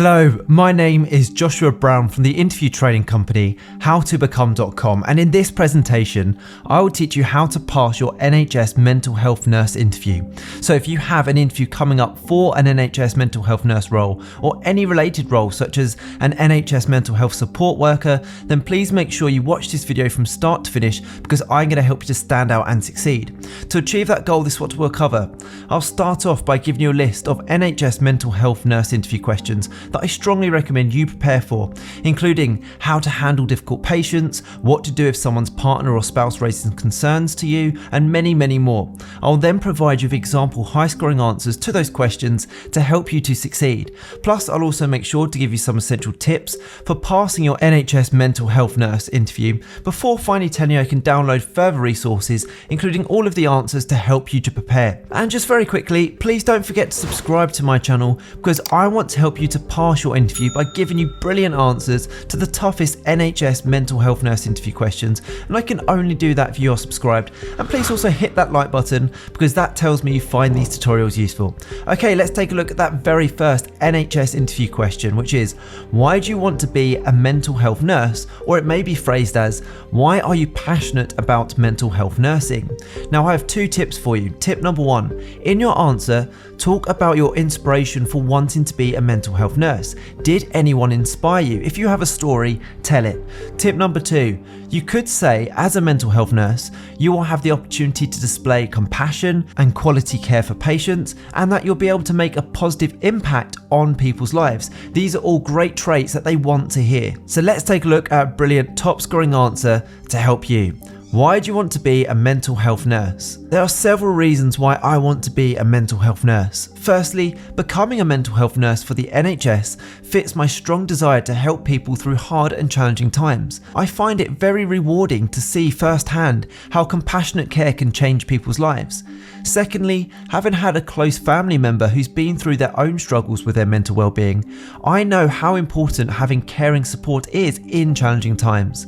Hello, my name is Joshua Brown from the interview training company howtobecome.com, and in this presentation I will teach you how to pass your NHS Mental Health Nurse interview. So if you have an interview coming up for an NHS Mental Health Nurse role or any related role such as an NHS Mental Health Support Worker, then please make sure you watch this video from start to finish because I'm going to help you to stand out and succeed. To achieve that goal, this is what we'll cover. I'll start off by giving you a list of NHS Mental Health Nurse interview questions that I strongly recommend you prepare for, including how to handle difficult patients, what to do if someone's partner or spouse raises concerns to you, and many, many more. I'll then provide you with example high-scoring answers to those questions to help you to succeed. Plus, I'll also make sure to give you some essential tips for passing your NHS Mental Health Nurse interview before finally telling you I can download further resources, including all of the answers to help you to prepare. And just very quickly, please don't forget to subscribe to my channel because I want to help you to pass your interview by giving you brilliant answers to the toughest NHS Mental Health Nurse interview questions, and I can only do that if you're subscribed. And please also hit that like button because that tells me you find these tutorials useful. Okay, let's take a look at that very first NHS interview question, which is, why do you want to be a mental health nurse? Or it may be phrased as, why are you passionate about mental health nursing? Now I have two tips for you. Tip number one, in your answer, talk about your inspiration for wanting to be a mental health nurse. Did anyone inspire you? If you have a story, tell it. Tip number two, you could say, as a mental health nurse, you will have the opportunity to display compassion and quality care for patients, and that you'll be able to make a positive impact on people's lives. These are all great traits that they want to hear. So let's take a look at a brilliant top scoring answer to help you. Why do you want to be a mental health nurse? There are several reasons why I want to be a mental health nurse. Firstly, becoming a mental health nurse for the NHS fits my strong desire to help people through hard and challenging times. I find it very rewarding to see firsthand how compassionate care can change people's lives. Secondly, having had a close family member who's been through their own struggles with their mental well-being, I know how important having caring support is in challenging times.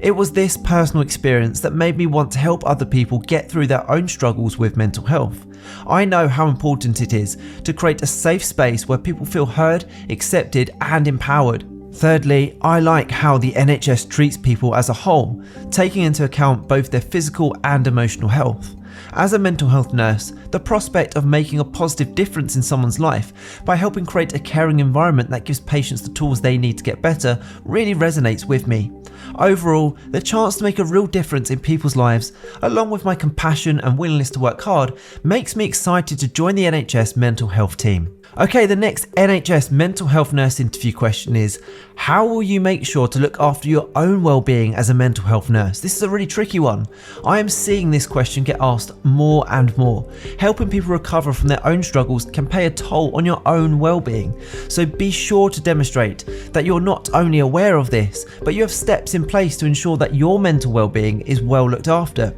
It was this personal experience that made me want to help other people get through their own struggles with mental health. I know how important it is to create a safe space where people feel heard, accepted, and empowered. Thirdly, I like how the NHS treats people as a whole, taking into account both their physical and emotional health. As a mental health nurse, the prospect of making a positive difference in someone's life by helping create a caring environment that gives patients the tools they need to get better really resonates with me. Overall, the chance to make a real difference in people's lives, along with my compassion and willingness to work hard, makes me excited to join the NHS mental health team. Okay, the next NHS mental health nurse interview question is, how will you make sure to look after your own well-being as a mental health nurse? This is a really tricky one. I am seeing this question get asked more and more. Helping people recover from their own struggles can pay a toll on your own well-being. So be sure to demonstrate that you're not only aware of this, but you have steps in place to ensure that your mental well-being is well looked after.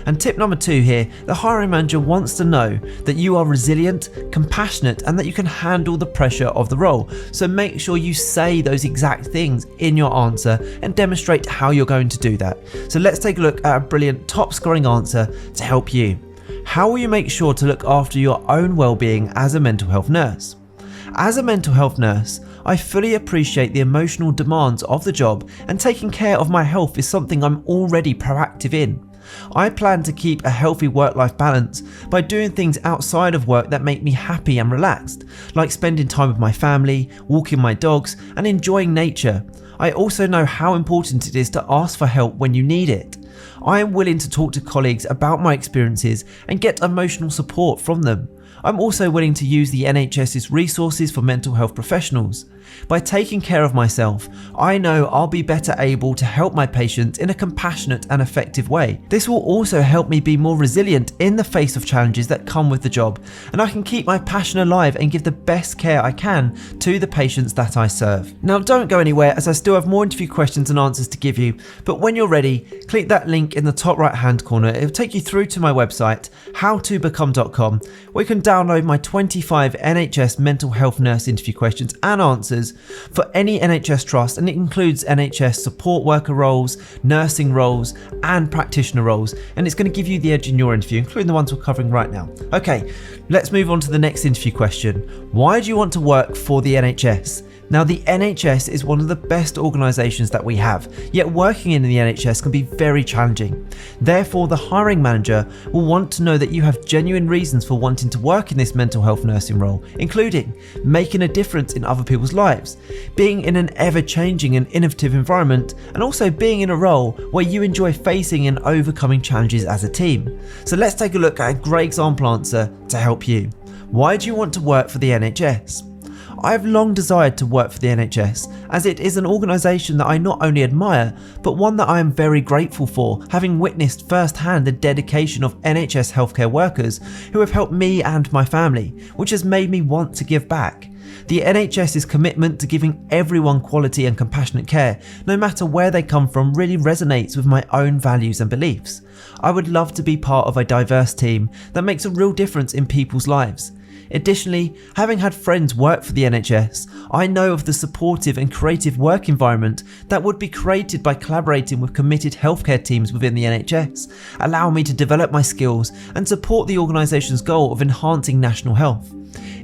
And tip number two here, the hiring manager wants to know that you are resilient, compassionate, and that you can handle the pressure of the role. So make sure you say those exact things in your answer and demonstrate how you're going to do that. So let's take a look at a brilliant top scoring answer to help you. How will you make sure to look after your own well-being as a mental health nurse? As a mental health nurse, I fully appreciate the emotional demands of the job, and taking care of my health is something I'm already proactive in. I plan to keep a healthy work-life balance by doing things outside of work that make me happy and relaxed, like spending time with my family, walking my dogs, and enjoying nature. I also know how important it is to ask for help when you need it. I am willing to talk to colleagues about my experiences and get emotional support from them. I'm also willing to use the NHS's resources for mental health professionals. By taking care of myself, I know I'll be better able to help my patients in a compassionate and effective way. This will also help me be more resilient in the face of challenges that come with the job, and I can keep my passion alive and give the best care I can to the patients that I serve. Now don't go anywhere, as I still have more interview questions and answers to give you, but when you're ready, click that link in the top right hand corner. It'll take you through to my website, howtobecome.com, where you can download my 25 NHS mental health nurse interview questions and answers for any NHS trust, and it includes NHS support worker roles, nursing roles, and practitioner roles, and it's going to give you the edge in your interview, including the ones we're covering right now. Okay, let's move on to the next interview question. Why do you want to work for the NHS? Now, the NHS is one of the best organisations that we have, yet working in the NHS can be very challenging. Therefore, the hiring manager will want to know that you have genuine reasons for wanting to work in this mental health nursing role, including making a difference in other people's lives, being in an ever-changing and innovative environment, and also being in a role where you enjoy facing and overcoming challenges as a team. So let's take a look at a great example answer to help you. Why do you want to work for the NHS? I have long desired to work for the NHS, as it is an organisation that I not only admire, but one that I am very grateful for, having witnessed firsthand the dedication of NHS healthcare workers who have helped me and my family, which has made me want to give back. The NHS's commitment to giving everyone quality and compassionate care, no matter where they come from, really resonates with my own values and beliefs. I would love to be part of a diverse team that makes a real difference in people's lives. Additionally, having had friends work for the NHS, I know of the supportive and creative work environment that would be created by collaborating with committed healthcare teams within the NHS, allowing me to develop my skills and support the organisation's goal of enhancing national health.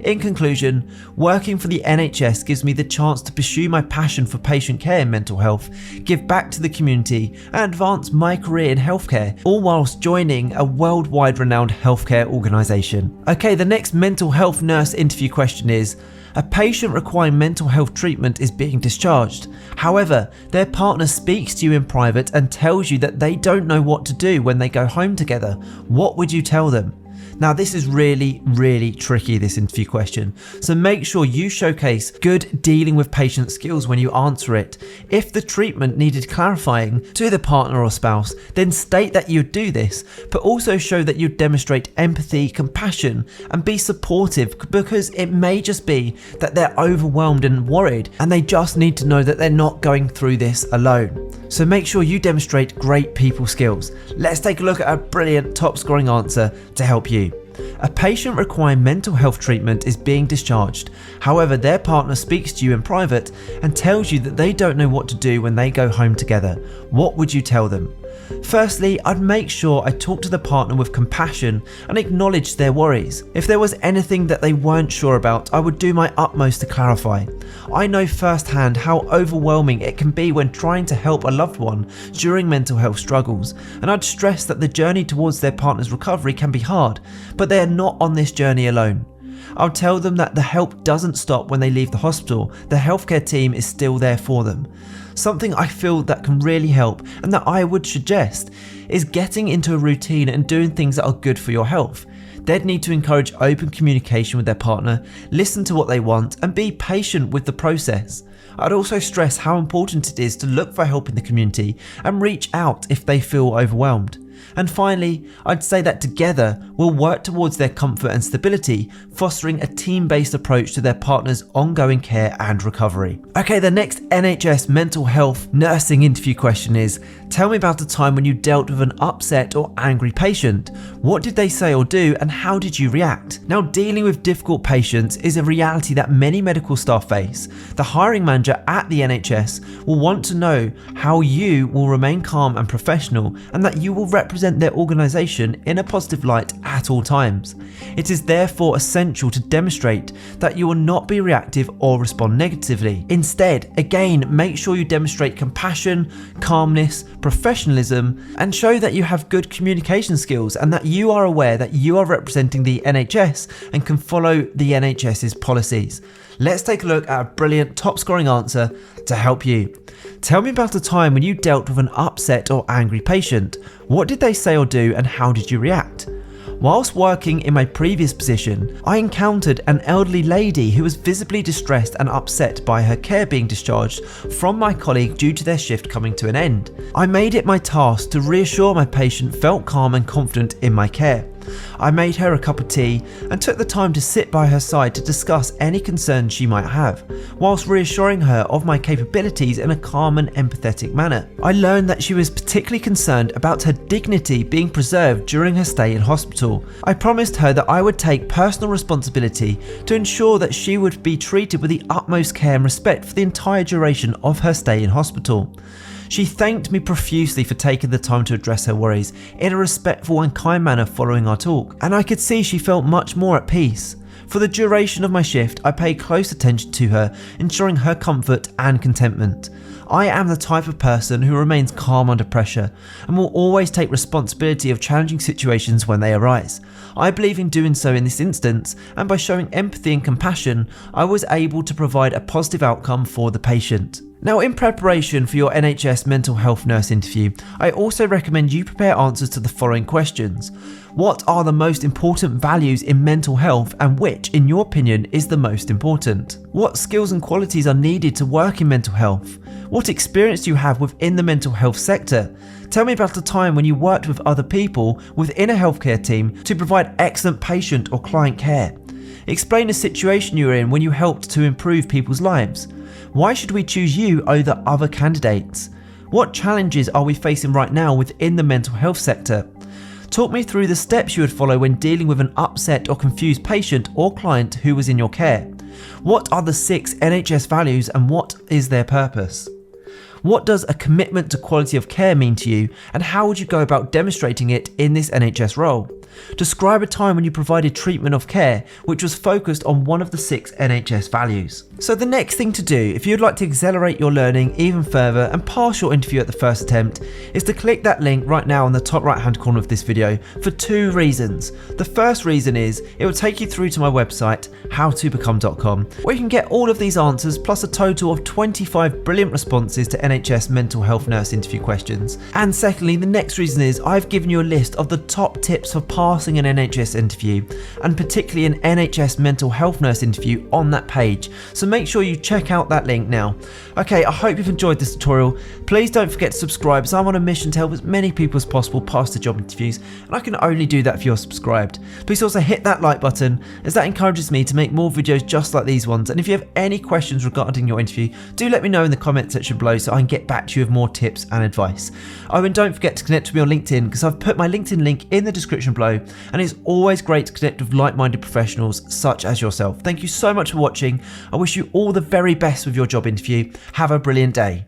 In conclusion, working for the NHS gives me the chance to pursue my passion for patient care and mental health, give back to the community and advance my career in healthcare, all whilst joining a worldwide renowned healthcare organisation. Okay, the next mental health nurse interview question is, a patient requiring mental health treatment is being discharged. However, their partner speaks to you in private and tells you that they don't know what to do when they go home together. What would you tell them? Now, this is really tricky, this interview question, so make sure you showcase good dealing with patient skills when you answer it. If the treatment needed clarifying to the partner or spouse, then state that you'd do this, but also show that you demonstrate empathy, compassion, and be supportive, because it may just be that they're overwhelmed and worried, and they just need to know that they're not going through this alone. So make sure you demonstrate great people skills. Let's take a look at a brilliant top scoring answer to help you. A patient requiring mental health treatment is being discharged. However, their partner speaks to you in private and tells you that they don't know what to do when they go home together. What would you tell them? Firstly, I'd make sure I talk to the partner with compassion and acknowledge their worries. If there was anything that they weren't sure about, I would do my utmost to clarify. I know firsthand how overwhelming it can be when trying to help a loved one during mental health struggles, and I'd stress that the journey towards their partner's recovery can be hard, but they are not on this journey alone. I'll tell them that the help doesn't stop when they leave the hospital. The healthcare team is still there for them. Something I feel that can really help and that I would suggest is getting into a routine and doing things that are good for your health. They'd need to encourage open communication with their partner, listen to what they want, and be patient with the process. I'd also stress how important it is to look for help in the community and reach out if they feel overwhelmed. And finally, I'd say that together we'll work towards their comfort and stability, fostering a team-based approach to their partner's ongoing care and recovery. Okay, the next NHS Mental Health Nursing interview question is, tell me about a time when you dealt with an upset or angry patient. What did they say or do, and how did you react? Now, dealing with difficult patients is a reality that many medical staff face. The hiring manager at the NHS will want to know how you will remain calm and professional, and that you will represent their organisation in a positive light at all times. It is therefore essential to demonstrate that you will not be reactive or respond negatively. Instead, again, make sure you demonstrate compassion, calmness, professionalism, and show that you have good communication skills and that you are aware that you are representing the NHS and can follow the NHS's policies. Let's take a look at a brilliant top scoring answer to help you. Tell me about a time when you dealt with an upset or angry patient. What did they say or do, and how did you react? Whilst working in my previous position, I encountered an elderly lady who was visibly distressed and upset by her care being discharged from my colleague due to their shift coming to an end. I made it my task to reassure my patient felt calm and confident in my care. I made her a cup of tea and took the time to sit by her side to discuss any concerns she might have, whilst reassuring her of my capabilities in a calm and empathetic manner. I learned that she was particularly concerned about her dignity being preserved during her stay in hospital. I promised her that I would take personal responsibility to ensure that she would be treated with the utmost care and respect for the entire duration of her stay in hospital. She thanked me profusely for taking the time to address her worries in a respectful and kind manner following our talk, and I could see she felt much more at peace. For the duration of my shift, I pay close attention to her, ensuring her comfort and contentment. I am the type of person who remains calm under pressure and will always take responsibility of challenging situations when they arise. I believe in doing so in this instance, and by showing empathy and compassion, I was able to provide a positive outcome for the patient. Now, in preparation for your NHS Mental Health Nurse interview, I also recommend you prepare answers to the following questions. What are the most important values in mental health, and which, in your opinion, is the most important? What skills and qualities are needed to work in mental health? What experience do you have within the mental health sector? Tell me about a time when you worked with other people within a healthcare team to provide excellent patient or client care. Explain a situation you were in when you helped to improve people's lives. Why should we choose you over other candidates? What challenges are we facing right now within the mental health sector? Talk me through the steps you would follow when dealing with an upset or confused patient or client who was in your care. What are the 6 NHS values and what is their purpose? What does a commitment to quality of care mean to you, and how would you go about demonstrating it in this NHS role? Describe a time when you provided treatment of care which was focused on one of the 6 NHS values. So the next thing to do, if you'd like to accelerate your learning even further and pass your interview at the first attempt, is to click that link right now on the top right hand corner of this video for 2 reasons. The first reason is it will take you through to my website, howtobecome.com, where you can get all of these answers plus a total of 25 brilliant responses to NHS Mental Health Nurse interview questions. And secondly, the next reason is I've given you a list of the top tips for passing an NHS interview, and particularly an NHS Mental Health Nurse interview on that page. So make sure you check out that link now. Okay, I hope you've enjoyed this tutorial. Please don't forget to subscribe, as I'm on a mission to help as many people as possible pass the job interviews, and I can only do that if you're subscribed. Please also hit that like button, as that encourages me to make more videos just like these ones. And if you have any questions regarding your interview, do let me know in the comment section below so I can get back to you with more tips and advice. Oh, and don't forget to connect with me on LinkedIn, because I've put my LinkedIn link in the description below, and it's always great to connect with like-minded professionals such as yourself. Thank you so much for watching. I wish you all the very best with your job interview. Have a brilliant day.